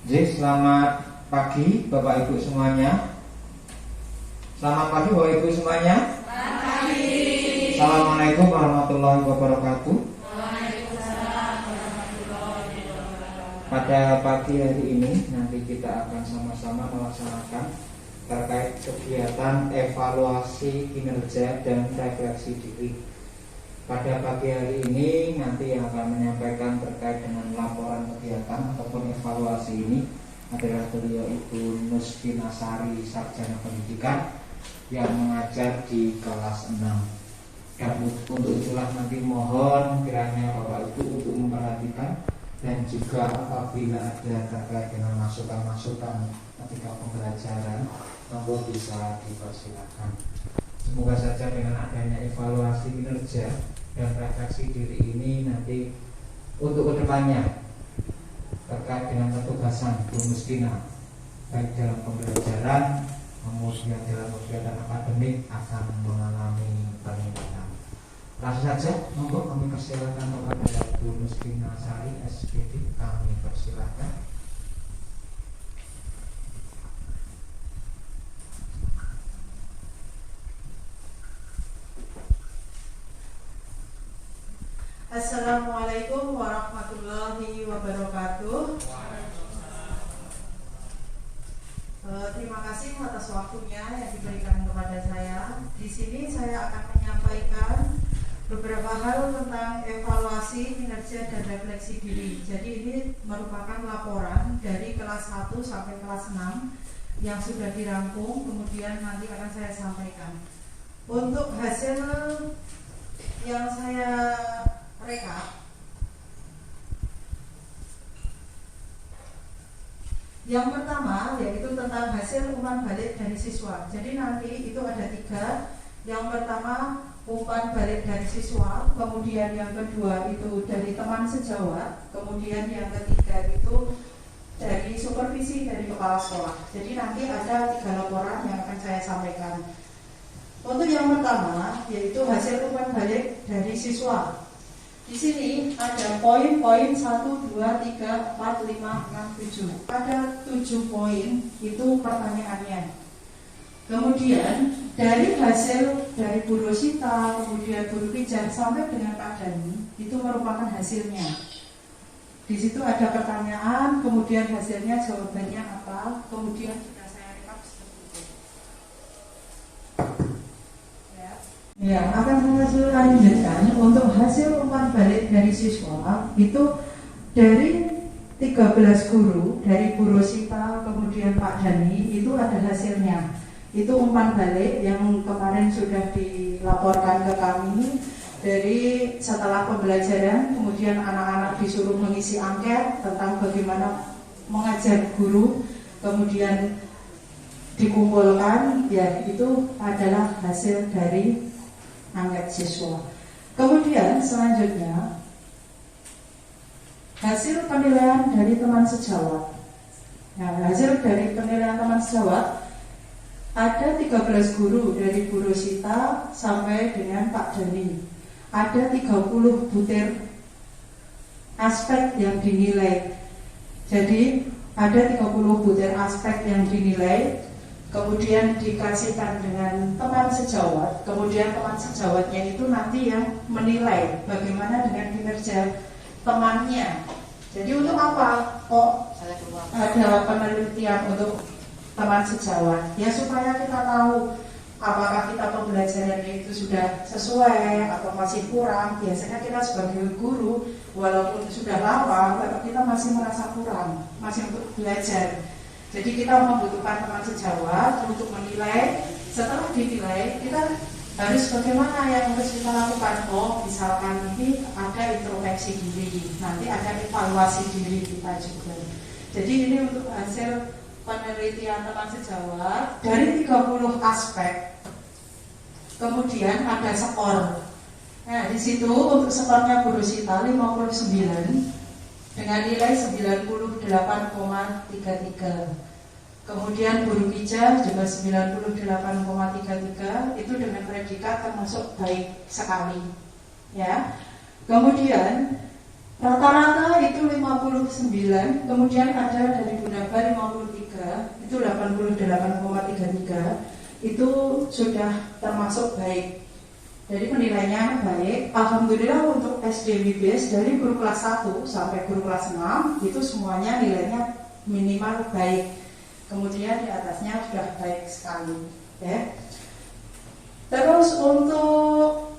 Jadi selamat pagi Bapak Ibu semuanya. Selamat pagi Bapak Ibu semuanya. Selamat pagi. Assalamualaikum warahmatullahi wabarakatuh. Waalaikumsalam warahmatullahi wabarakatuh. Pada pagi hari ini nanti kita akan sama-sama melaksanakan terkait kegiatan evaluasi kinerja dan refleksi diri. Pada pagi hari ini nanti yang akan menyampaikan terkait dengan laporan kegiatan ataupun evaluasi ini adalah beliau Ibu Nustina Sari, Sarjana Pendidikan yang mengajar di kelas 6. Dan untuk itulah nanti mohon kiranya Bapak Ibu untuk memperhatikan dan juga apabila ada terkait dengan masukan-masukan ketika pembelajaran, monggo bisa dipersilakan. Semoga saja dengan adanya evaluasi kinerja dan refleksi diri ini nanti untuk kedepannya terkait dengan petugasan Bu Nustina baik dalam pembelajaran kemudian dalam kegiatan akademik akan mengalami peningkatan. Langsung saja, monggo kami persilakan kepada Bu Nustina Sari, SPD, kami persilakan. Assalamualaikum warahmatullahi wabarakatuh. Terima kasih atas waktunya yang diberikan kepada saya. Di sini saya akan menyampaikan beberapa hal tentang evaluasi kinerja dan refleksi diri. Jadi ini merupakan laporan dari kelas 1 sampai kelas 6 yang sudah dirangkum, kemudian nanti akan saya sampaikan. Untuk hasil yang saya rekap, yang pertama yaitu tentang hasil umpan balik dari siswa. Jadi nanti itu ada 3. Yang pertama umpan balik dari siswa, kemudian yang kedua itu dari teman sejawat, kemudian yang ketiga itu dari supervisi dari kepala sekolah. Jadi nanti ada 3 laporan yang akan saya sampaikan. Untuk yang pertama yaitu hasil umpan balik dari siswa. Di sini ada poin-poin 1, 2, 3, 4, 5, 6, 7. Ada 7 poin itu pertanyaannya. Kemudian dari hasil dari Bu Rosita, kemudian Bu Pijar sampai dengan Pak Dani itu merupakan hasilnya. Di situ ada pertanyaan, kemudian hasilnya jawabannya apa, kemudian sudah saya rekap seperti itu. Ya, akan saya lanjutkan. Untuk hasil umpan balik dari siswa itu dari 13 guru, dari Bu Rosita, kemudian Pak Dani, itu ada hasilnya. Itu umpan balik yang kemarin sudah dilaporkan ke kami dari setelah pembelajaran, kemudian anak-anak disuruh mengisi angket tentang bagaimana mengajar guru, kemudian dikumpulkan, ya itu adalah hasil dari angket siswa. Kemudian selanjutnya hasil penilaian dari teman sejawat. Nah, hasil dari penilaian teman sejawat ada 13 guru dari Bu Rosita sampai dengan Pak Dani. Ada 30 butir aspek yang dinilai. Jadi ada 30 butir aspek yang dinilai, kemudian dikasihkan dengan teman sejawat, kemudian teman sejawatnya itu nanti yang menilai bagaimana dengan kinerja temannya. Jadi untuk apa kok ada penelitian untuk teman sejawat? Ya supaya kita tahu apakah kita pembelajarannya itu sudah sesuai atau masih kurang. Biasanya kita sebagai guru walaupun sudah lama, kita masih merasa kurang, masih untuk belajar. Jadi kita membutuhkan teman sejawat untuk menilai. Setelah dinilai, kita harus bagaimana yang harus kita lakukan. Oh, misalkan ini ada introspeksi diri, nanti ada evaluasi diri kita juga. Jadi ini untuk hasil penelitian teman sejawat dari 30 aspek. Kemudian ada skor. Nah, di situ untuk skornya Bu Rosita 59 dengan nilai 98,33. Kemudian Bu Pijar juga 98,33, itu dengan predikat termasuk baik sekali. Ya. Kemudian rata-rata itu 51 59, kemudian ada dari Gunaba 53, itu 88,33, itu sudah termasuk baik. Jadi penilaiannya baik. Alhamdulillah untuk SD MIBS dari guru kelas 1 sampai guru kelas 6 itu semuanya nilainya minimal baik. Kemudian di atasnya sudah baik sekali, ya. Terus untuk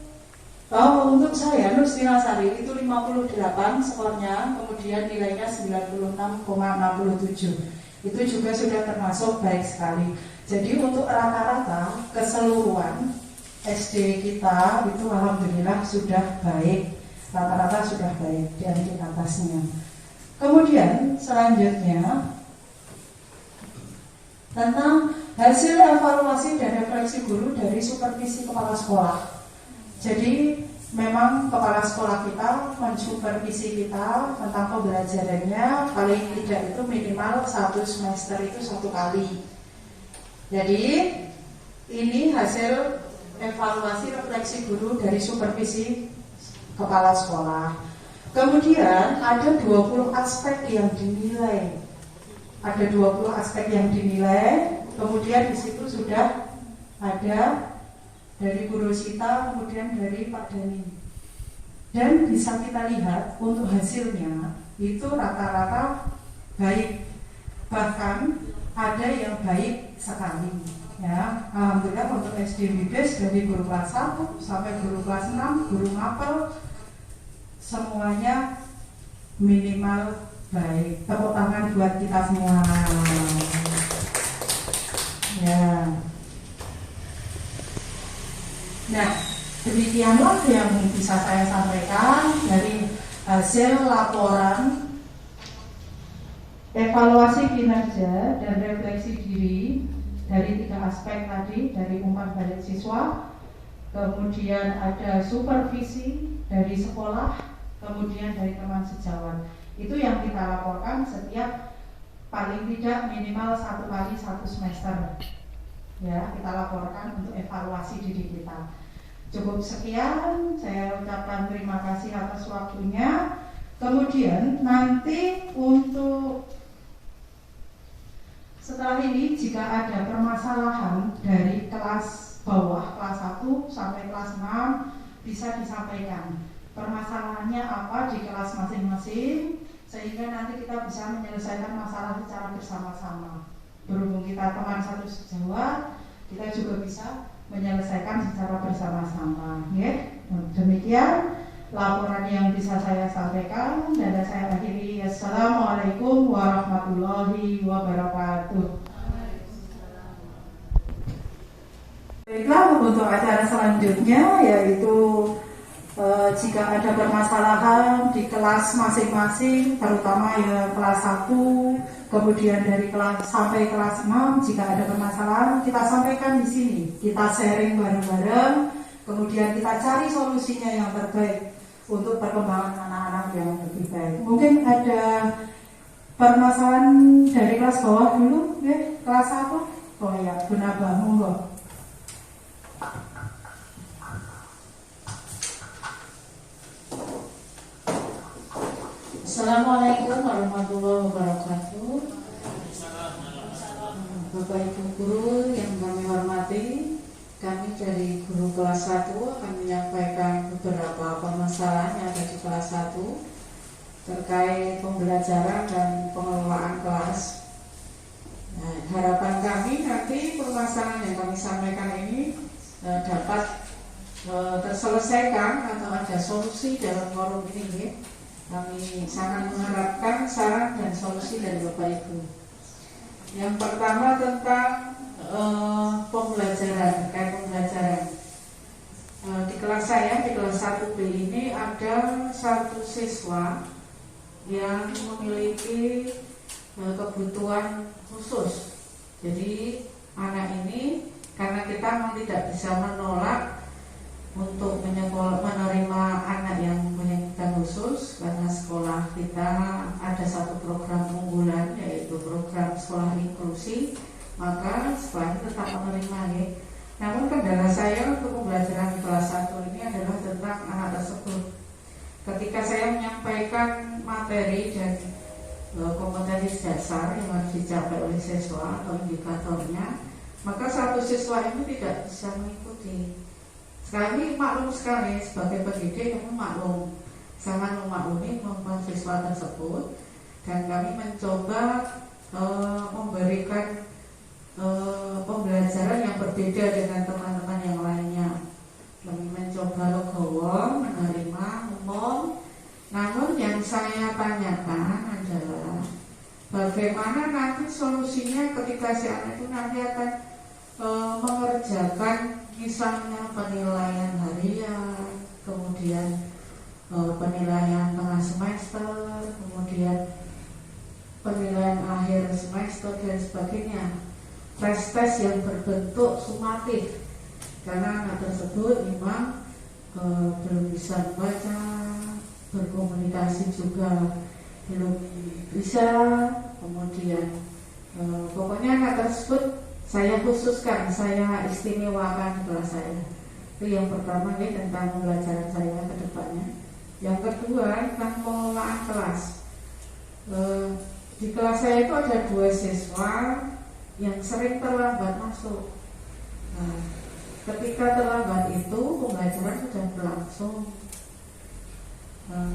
saya Nur Sari itu 58 skornya, kemudian nilainya 96,67. Itu juga sudah termasuk baik sekali. Jadi untuk rata-rata keseluruhan SD kita itu alhamdulillah sudah baik. Rata-rata sudah baik dan di atasnya. Kemudian selanjutnya tentang hasil evaluasi dan refleksi guru dari supervisi kepala sekolah. Jadi memang kepala sekolah kita mensupervisi kita tentang pembelajarannya paling tidak itu minimal 1 semester itu 1 kali. Jadi ini hasil evaluasi refleksi guru dari supervisi kepala sekolah. Kemudian ada 20 aspek yang dinilai. Ada 20 aspek yang dinilai. Kemudian di situ sudah ada dari Bu Rosita, kemudian dari Pak Dani. Dan bisa kita lihat untuk hasilnya itu rata-rata baik. Bahkan ada yang baik sekali. Ya, alhamdulillah untuk SD MIBS dari guru kelas 1 sampai guru kelas 6, guru mapel semuanya minimal baik. Tepuk tangan buat kita semua. Ya. Nah, demikianlah yang bisa saya sampaikan dari hasil laporan evaluasi kinerja dan refleksi diri dari 3 aspek tadi, dari umpan balik siswa, kemudian ada supervisi dari sekolah, kemudian dari teman sejawat. Itu yang kita laporkan setiap paling tidak minimal 1 kali 1 semester. Ya, kita laporkan untuk evaluasi diri kita. Cukup sekian, saya ucapkan terima kasih atas waktunya. Kemudian nanti untuk setelah ini jika ada permasalahan dari kelas bawah, kelas 1 sampai kelas 6 bisa disampaikan permasalahannya apa di kelas masing-masing, sehingga nanti kita bisa menyelesaikan masalah secara bersama-sama. Berhubung kita teman satu sejawat, kita juga bisa menyelesaikan secara bersama-sama. Ya, demikian laporan yang bisa saya sampaikan, dan saya akhiri. Assalamualaikum warahmatullahi wabarakatuh. Baiklah, untuk acara selanjutnya yaitu jika ada permasalahan di kelas masing-masing, terutama ya kelas 1, kemudian dari kelas sampai kelas 6, jika ada permasalahan kita sampaikan di sini, kita sharing bareng-bareng, kemudian kita cari solusinya yang terbaik untuk perkembangan anak-anak yang lebih baik. Mungkin ada permasalahan dari kelas bawah dulu, ya, kelas 1. Oh ya, Gunaba, monggo. Assalamualaikum warahmatullahi wabarakatuh. Bapak Ibu guru yang kami hormati, kami dari guru kelas 1 akan menyampaikan beberapa permasalahan yang ada di kelas 1 terkait pembelajaran dan pengelolaan kelas. Nah, harapan kami nanti permasalahan yang kami sampaikan ini dapat terselesaikan atau ada solusi dalam forum ini, ya. Kami sangat mengharapkan saran dan solusi dari Bapak Ibu. Yang pertama tentang pembelajaran, terkait pembelajaran. Di kelas saya, di kelas 1B ini ada satu siswa yang memiliki kebutuhan khusus. Jadi anak ini, karena kita memang tidak bisa menolak untuk menerima anak yang punya kebutuhan khusus, karena sekolah kita ada satu program unggulan, yaitu program sekolah inklusi, maka sekolah ini tetap menerima, ya. Namun kendala saya untuk pembelajaran di kelas 1 ini adalah tentang anak tersebut. Ketika saya menyampaikan materi dan kompetensi dasar yang harus dicapai oleh siswa atau indikatornya, maka satu siswa itu tidak bisa mengikuti. Sekali maklum sekali sebagai pendidik kami maklum, sangat memaklumi kemampuan siswa tersebut, dan kami mencoba memberikan pembelajaran yang berbeda dengan teman-teman yang lainnya. Kami mencoba legowo, menerima, umum. Namun yang saya tanyakan adalah bagaimana nanti solusinya ketika si anak itu nanti akan mengerjakan misalnya penilaian harian, kemudian penilaian tengah semester, kemudian penilaian akhir semester dan sebagainya. Tes yang berbentuk sumatif, karena anak tersebut memang belum bisa membaca, berkomunikasi juga belum bisa, kemudian pokoknya anak tersebut saya khususkan, saya istimewakan di kelas saya. Itu yang pertama nih tentang pembelajaran saya ke depannya. Yang kedua tentang pengelolaan kelas. Di kelas saya itu ada 2 siswa yang sering terlambat masuk. Nah, ketika terlambat itu pembelajaran sudah berlangsung.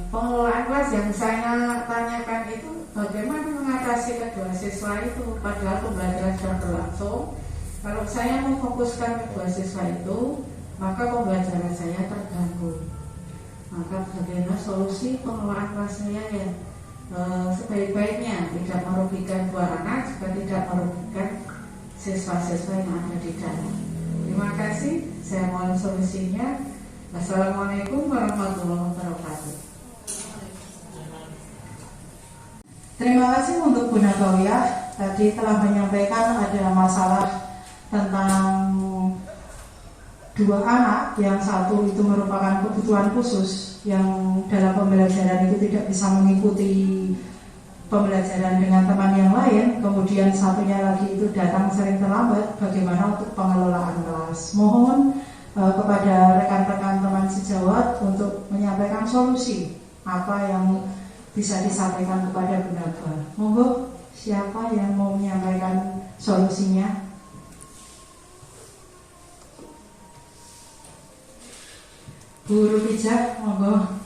Pengelolaan kelas yang saya tanyakan itu bagaimana mengatasi kedua siswa itu padahal pembelajaran sudah berlangsung. Kalau saya memfokuskan kedua siswa itu, maka pembelajaran saya terganggu. Maka bagaimana solusi pengelolaan kelas saya yang sebaik-baiknya, tidak merugikan dua anak, juga tidak merugikan siswa-siswa yang ada di dalam. Terima kasih, saya mohon solusinya. Assalamualaikum warahmatullahi wabarakatuh. Terima kasih untuk Bu Nabawiyah. Tadi telah menyampaikan ada masalah tentang 2 anak, yang satu itu merupakan kebutuhan khusus yang dalam pembelajaran itu tidak bisa mengikuti pembelajaran dengan teman yang lain, kemudian satunya lagi itu datang sering terlambat. Bagaimana untuk pengelolaan kelas? Mohon kepada rekan-rekan teman sejawat untuk menyampaikan solusi apa yang bisa disampaikan kepada Bu Naba. Monggo, siapa yang mau menyampaikan solusinya? Bu Rupijah, monggo.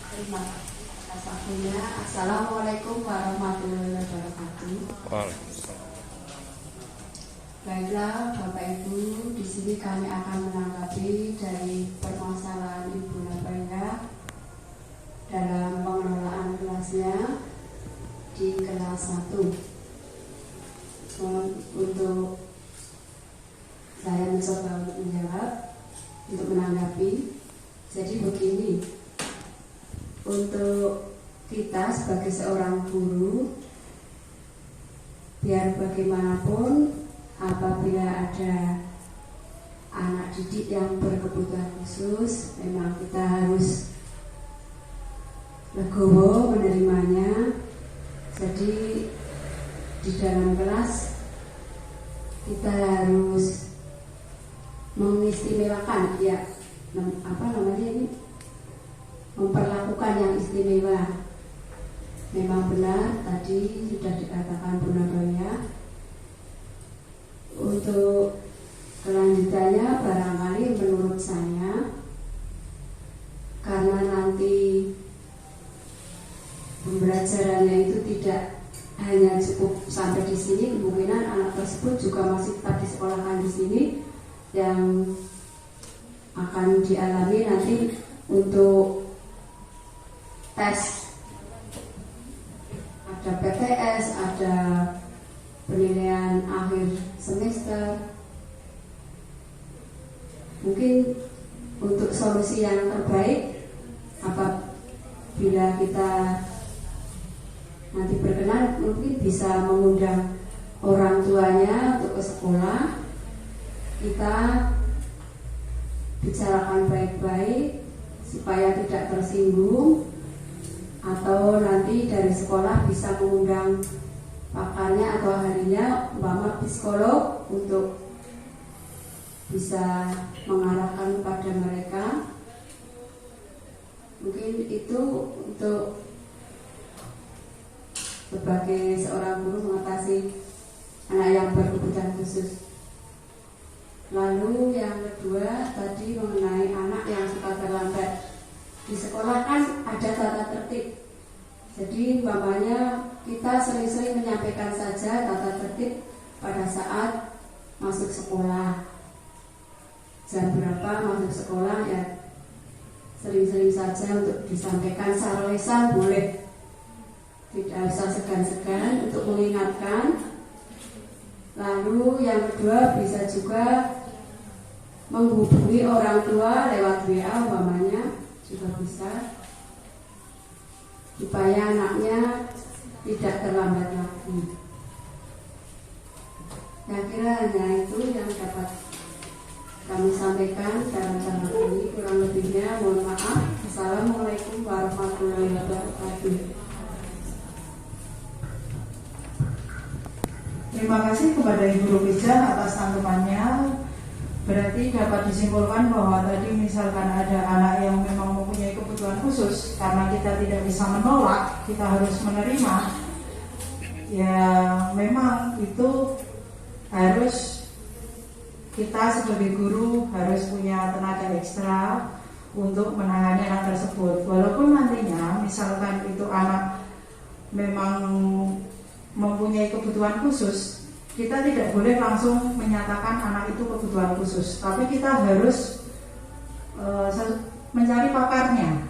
Terima kasih atas waktunya. Assalamualaikum warahmatullahi wabarakatuh. Baiklah Bapak Ibu, di sini kami akan menanggapi dari permasalahan Ibu Nabaya dalam pengelolaan kelasnya di kelas 1. Untuk saya mencoba untuk menjawab, untuk menanggapi. Jadi begini, untuk kita sebagai seorang guru, biar bagaimanapun apabila ada anak didik yang berkebutuhan khusus, memang kita harus legowo menerimanya. Jadi di dalam kelas kita harus mengistimewakan, ya, memperlakukan yang istimewa. Memang benar tadi sudah dikatakan Bu Nabaya. Untuk kelanjutannya barangkali menurut saya, karena nanti pembelajarannya itu tidak hanya cukup sampai di sini, kemungkinan anak tersebut juga masih tetap disekolahkan di sini, yang akan dialami nanti untuk tes, ada PTS, ada penilaian akhir semester. Mungkin untuk solusi yang terbaik, apabila kita nanti berkenan, mungkin bisa mengundang orang tuanya untuk ke sekolah. Kita bicarakan baik-baik supaya tidak tersinggung, atau nanti dari sekolah bisa mengundang pakarnya atau ahlinya, umpama psikolog, untuk bisa mengarahkan kepada mereka. mungkin itu untuk sebagai seorang guru mengatasi anak yang berkebutuhan khusus. Lalu yang kedua tadi mengenai anak yang suka terlambat. Di sekolah kan ada tata tertib. Jadi umpamanya kita sering-sering menyampaikan saja tata tertib pada saat masuk sekolah. Jam berapa masuk sekolah ya sering-sering saja untuk disampaikan secara lisan boleh. Tidak usah segan-segan untuk mengingatkan. Lalu yang kedua bisa juga menghubungi orang tua lewat WA umpamanya juga bisa, supaya anaknya tidak terlambat lagi. Saya kira hanya itu yang dapat kami sampaikan dalam cara ini. Kurang lebihnya mohon maaf. Assalamualaikum warahmatullahi wabarakatuh. Terima kasih kepada Ibu Rupiza atas tanggapannya. Berarti dapat disimpulkan bahwa tadi misalkan ada anak yang memang mempunyai kebutuhan khusus, karena kita tidak bisa menolak, kita harus menerima. Ya memang itu harus kita sebagai guru harus punya tenaga ekstra untuk menangani anak tersebut. Walaupun nantinya misalkan itu anak memang mempunyai kebutuhan khusus, kita tidak boleh langsung menyatakan anak itu kebutuhan khusus, tapi kita harus mencari pakarnya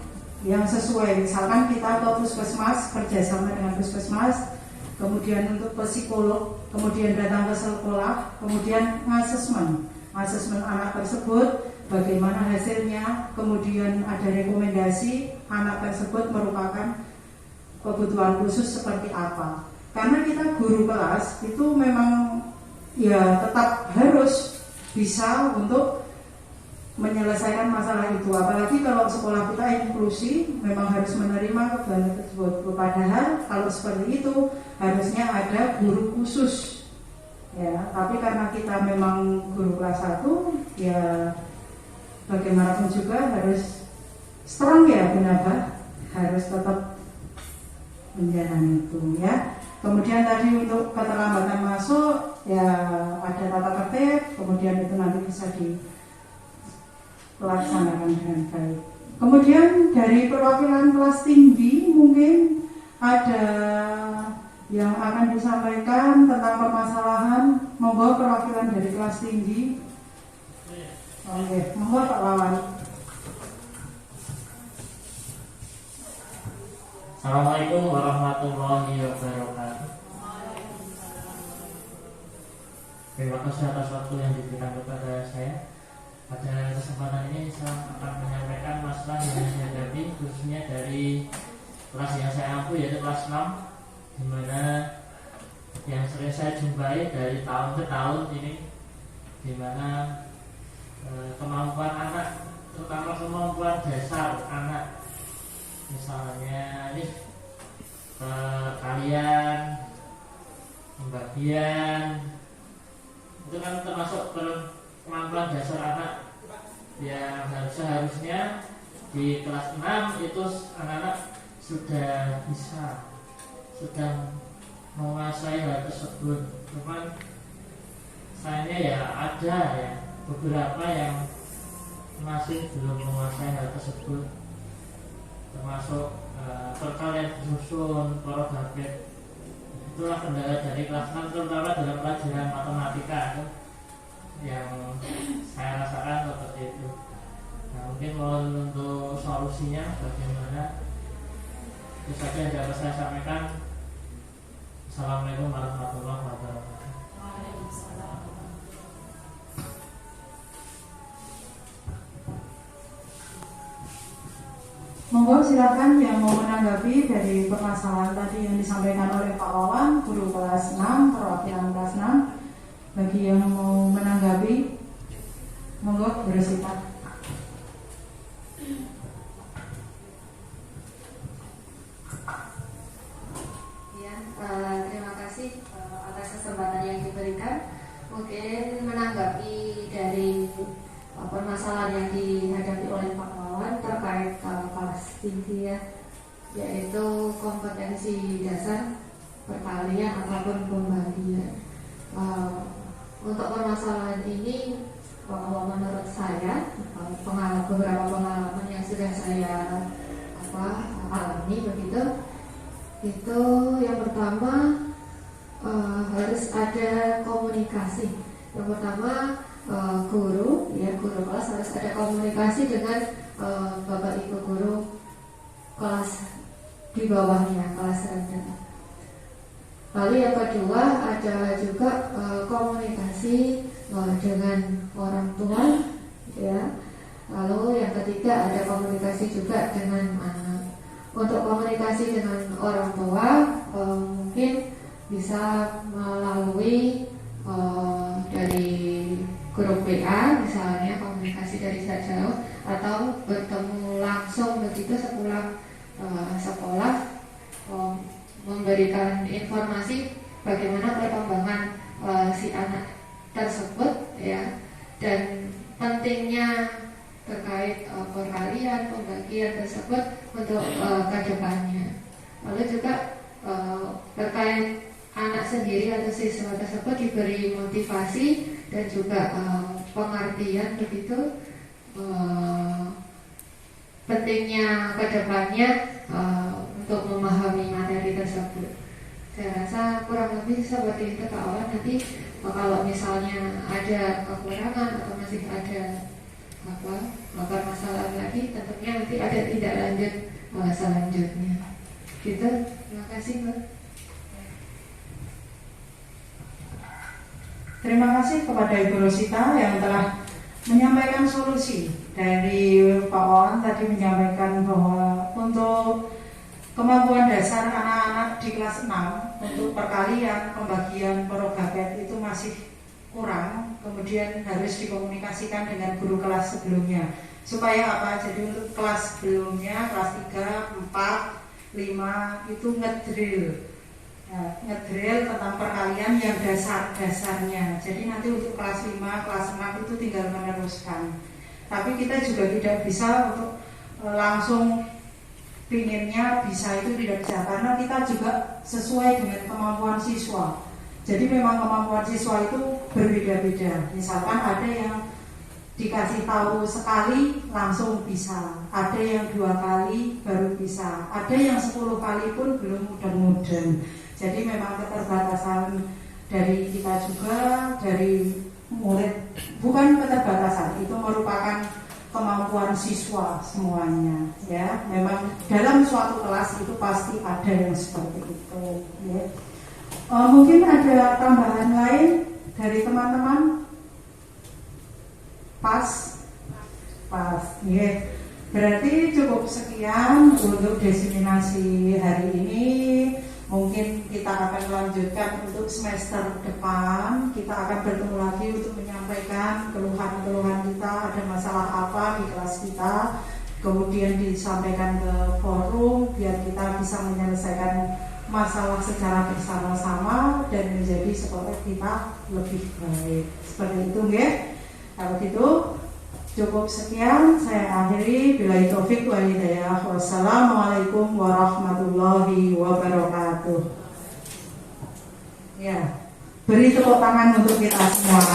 yang sesuai. Misalkan kita ke puskesmas, kerjasama dengan puskesmas, kemudian untuk ke psikolog, kemudian datang ke sekolah, kemudian ngasesmen anak tersebut, bagaimana hasilnya, kemudian ada rekomendasi anak tersebut merupakan kebutuhan khusus seperti apa. Karena kita guru kelas itu memang ya tetap harus bisa untuk menyelesaikan masalah itu. Apalagi kalau sekolah kita inklusi, memang harus menerima kebutuhan tersebut. Padahal kalau seperti itu harusnya ada guru khusus. Ya, tapi karena kita memang guru kelas 1, ya bagaimanapun juga harus strong ya Bunaba, harus tetap menjalani itu ya. Kemudian tadi untuk keterlambatan masuk ya ada tata tertib, kemudian itu nanti bisa dilaksanakan dengan baik. Kemudian dari perwakilan kelas tinggi mungkin ada yang akan disampaikan tentang permasalahan. Monggo perwakilan dari kelas tinggi. Oke, monggo Pak Wawan. Assalamualaikum warahmatullahi wabarakatuh. Terima kasih atas waktu yang diberikan kepada saya. Pada kesempatan ini saya akan menyampaikan masalah yang saya hadapi, khususnya dari kelas yang saya ampu, yaitu kelas 6, di mana yang sering saya jumpai dari tahun ke tahun ini, di mana kemampuan anak, terutama kemampuan dasar anak, misalnya ini kalian pembagian itu kan termasuk kemampuan dasar anak yang seharusnya di kelas 6 itu anak-anak sudah bisa, sudah menguasai hal tersebut. Cuman sayangnya ya ada ya beberapa yang masih belum menguasai hal tersebut, termasuk perkalian susun, porogafet. Itulah kendala dari kelas 6, terutama dalam pelajaran matematika itu yang saya rasakan seperti itu. Nah, mungkin mohon untuk solusinya bagaimana, itu saja yang dapat saya sampaikan. Assalamualaikum warahmatullahi wabarakatuh. Monggo silakan yang mau menanggapi dari permasalahan tadi yang disampaikan oleh Pak Wawan, guru kelas 6, perwakilan kelas 6. Bagi yang mau menanggapi, monggo bersikat. Ya, terima kasih atas kesempatan yang diberikan. Mungkin menanggapi dari permasalahan yang dihadapi oleh Pak Wawan terkait kelas sisi ya, yaitu kompetensi dasar perkalian ataupun pembagian. Untuk permasalahan ini, menurut saya, beberapa pengalaman yang sudah saya alami begitu, itu yang pertama harus ada komunikasi. Yang pertama guru kelas harus ada komunikasi dengan bapak ibu guru kelas di bawahnya, kelas rendah. Lalu yang kedua ada juga komunikasi dengan orang tua, ya. Lalu yang ketiga ada komunikasi juga dengan anak. Untuk komunikasi dengan orang tua mungkin bisa melalui dari grup WA misalnya, komunikasi dari jarak jauh, atau bertemu langsung begitu sepulang sekolah, memberikan informasi bagaimana perkembangan si anak tersebut, ya, dan pentingnya terkait perkalian, pembagian tersebut untuk kedepannya. Lalu juga terkait anak sendiri atau siswa tersebut diberi motivasi dan juga pengertian begitu pentingnya kedepannya untuk memahami materi tersebut. Saya rasa kurang lebih seperti itu Pak Awan. Nanti kalau misalnya ada kekurangan atau masih ada masalah lagi, tentunya nanti ada tindak lanjut selanjutnya. Gitu. Terima kasih Mbak. Terima kasih kepada Ibu Rosita yang telah menyampaikan solusi. Dari Pak Wawan tadi menyampaikan bahwa untuk kemampuan dasar anak-anak di kelas 6 untuk perkalian, pembagian, perogaget itu masih kurang, kemudian harus dikomunikasikan dengan guru kelas sebelumnya. Supaya apa? Jadi untuk kelas sebelumnya, kelas 3, 4, 5 itu ngedrill. Ngedrill tentang perkalian yang dasar-dasarnya. Jadi nanti untuk kelas 5, kelas 6 itu tinggal meneruskan. Tapi kita juga tidak bisa untuk langsung pinginnya bisa, itu tidak bisa, karena kita juga sesuai dengan kemampuan siswa. Jadi memang kemampuan siswa itu berbeda-beda. Misalkan ada yang dikasih tahu sekali langsung bisa, ada yang 2 kali baru bisa, ada yang 10 kali pun belum mudah-mudahan. Jadi memang keterbatasan dari kita juga, dari murid, bukan keterbatasan, itu merupakan kemampuan siswa semuanya, ya. Memang dalam suatu kelas itu pasti ada yang seperti itu, ya. Mungkin ada tambahan lain dari teman-teman? Pas, ya. Berarti cukup sekian untuk diseminasi hari ini. Mungkin kita akan lanjutkan untuk semester depan. Kita akan bertemu lagi untuk menyampaikan keluhan-keluhan kita, ada masalah apa di kelas kita, kemudian disampaikan ke forum biar kita bisa menyelesaikan masalah secara bersama-sama dan menjadi sekolah kita lebih baik. Seperti itu, ya. Kalau gitu cukup sekian, saya akhiri. Billahi taufik wal hidayah. Wassalamualaikum warahmatullahi wabarakatuh. Ya, beri tepuk tangan untuk kita semua.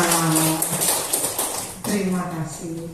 Terima kasih.